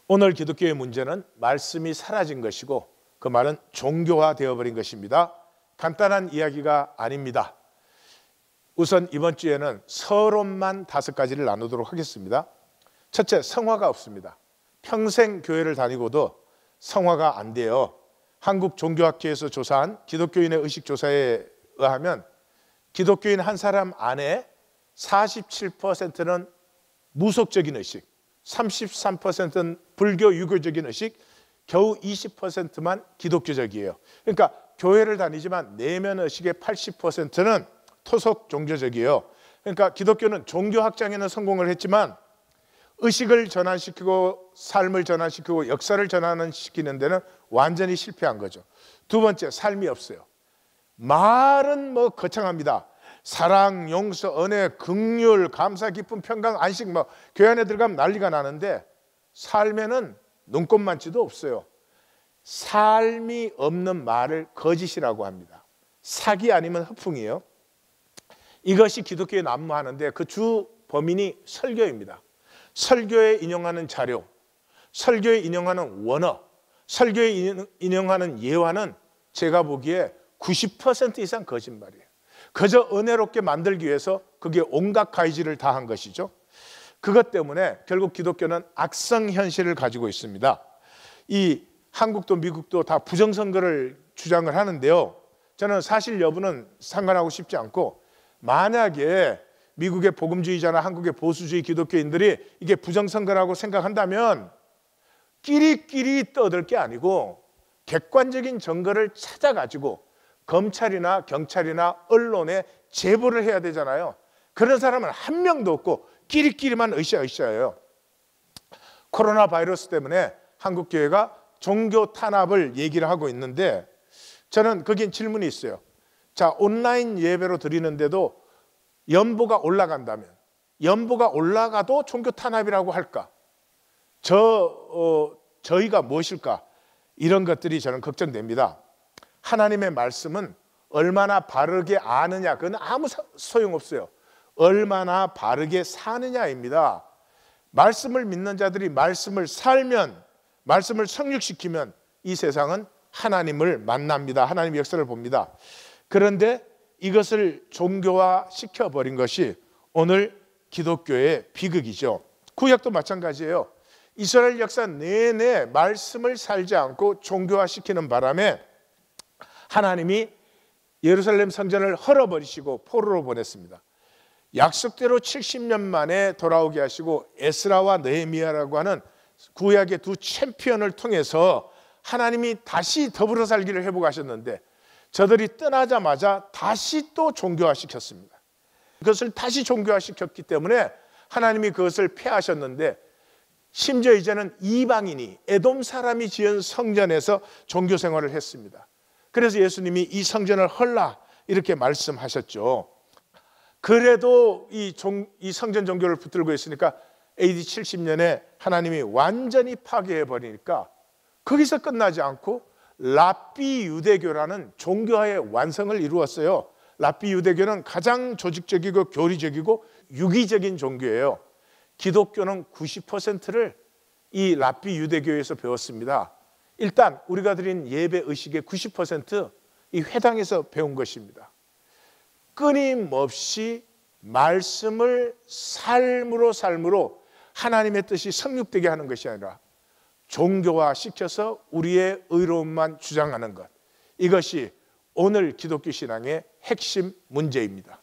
오늘 기독교의 문제는 말씀이 사라진 것이고 그 말은 종교화되어 버린 것입니다. 간단한 이야기가 아닙니다. 우선 이번 주에는 서론만 5가지를 나누도록 하겠습니다. 첫째, 성화가 없습니다. 평생 교회를 다니고도 성화가 안 돼요. 한국종교학회에서 조사한 기독교인의 의식조사에 의하면 기독교인 한 사람 안에 47%는 무속적인 의식, 33%는 불교 유교적인 의식, 겨우 20%만 기독교적이에요. 그러니까 교회를 다니지만 내면 의식의 80%는 토속 종교적이에요. 그러니까 기독교는 종교 확장에는 성공을 했지만 의식을 전환시키고 삶을 전환시키고 역사를 전환시키는 데는 완전히 실패한 거죠. 두 번째, 삶이 없어요. 말은 거창합니다. 사랑, 용서, 은혜, 긍휼, 감사, 기쁨, 평강, 안식, 교회 안에 들어가면 난리가 나는데 삶에는 눈꼽만치도 없어요. 삶이 없는 말을 거짓이라고 합니다. 사기 아니면 허풍이에요. 이것이 기독교에 난무하는데 그 주 범인이 설교입니다. 설교에 인용하는 자료, 설교에 인용하는 원어, 설교에 인용하는 예화는 제가 보기에 90% 이상 거짓말이에요. 그저 은혜롭게 만들기 위해서 그게 온갖 가이질을 다 한 것이죠. 그것 때문에 결국 기독교는 악성 현실을 가지고 있습니다. 이 한국도 미국도 다 부정선거를 주장을 하는데요, 저는 사실 여부는 상관하고 싶지 않고, 만약에 미국의 복음주의자나 한국의 보수주의 기독교인들이 이게 부정선거라고 생각한다면 끼리끼리 떠들 게 아니고 객관적인 증거를 찾아가지고 검찰이나 경찰이나 언론에 제보를 해야 되잖아요. 그런 사람은 한 명도 없고 끼리끼리만 으쌰으쌰해요. 코로나 바이러스 때문에 한국교회가 종교 탄압을 얘기를 하고 있는데 저는 거긴 질문이 있어요. 자, 온라인 예배로 드리는데도 연보가 올라간다면, 연보가 올라가도 종교 탄압이라고 할까? 저희가 무엇일까? 이런 것들이 저는 걱정됩니다. 하나님의 말씀은 얼마나 바르게 아느냐, 그건 아무 소용없어요. 얼마나 바르게 사느냐입니다. 말씀을 믿는 자들이 말씀을 살면, 말씀을 성육시키면 이 세상은 하나님을 만납니다. 하나님의 역사를 봅니다. 그런데 이것을 종교화 시켜버린 것이 오늘 기독교의 비극이죠. 구약도 마찬가지예요. 이스라엘 역사 내내 말씀을 살지 않고 종교화시키는 바람에 하나님이 예루살렘 성전을 헐어버리시고 포로로 보냈습니다. 약속대로 70년 만에 돌아오게 하시고 에스라와 느헤미야라고 하는 구약의 두 챔피언을 통해서 하나님이 다시 더불어 살기를 회복하셨는데 저들이 떠나자마자 다시 또 종교화시켰습니다. 그것을 다시 종교화시켰기 때문에 하나님이 그것을 폐하셨는데 심지어 이제는 이방인이 에돔 사람이 지은 성전에서 종교 생활을 했습니다. 그래서 예수님이 이 성전을 헐라 이렇게 말씀하셨죠. 그래도 이 성전 종교를 붙들고 있으니까 AD 70년에 하나님이 완전히 파괴해버리니까 거기서 끝나지 않고 랍비 유대교라는 종교화의 완성을 이루었어요. 랍비 유대교는 가장 조직적이고 교리적이고 유기적인 종교예요. 기독교는 90%를 이 랍비 유대교에서 배웠습니다. 일단 우리가 드린 예배 의식의 90% 이 회당에서 배운 것입니다. 끊임없이 말씀을 삶으로 하나님의 뜻이 성육되게 하는 것이 아니라 종교화 시켜서 우리의 의로움만 주장하는 것, 이것이 오늘 기독교 신앙의 핵심 문제입니다.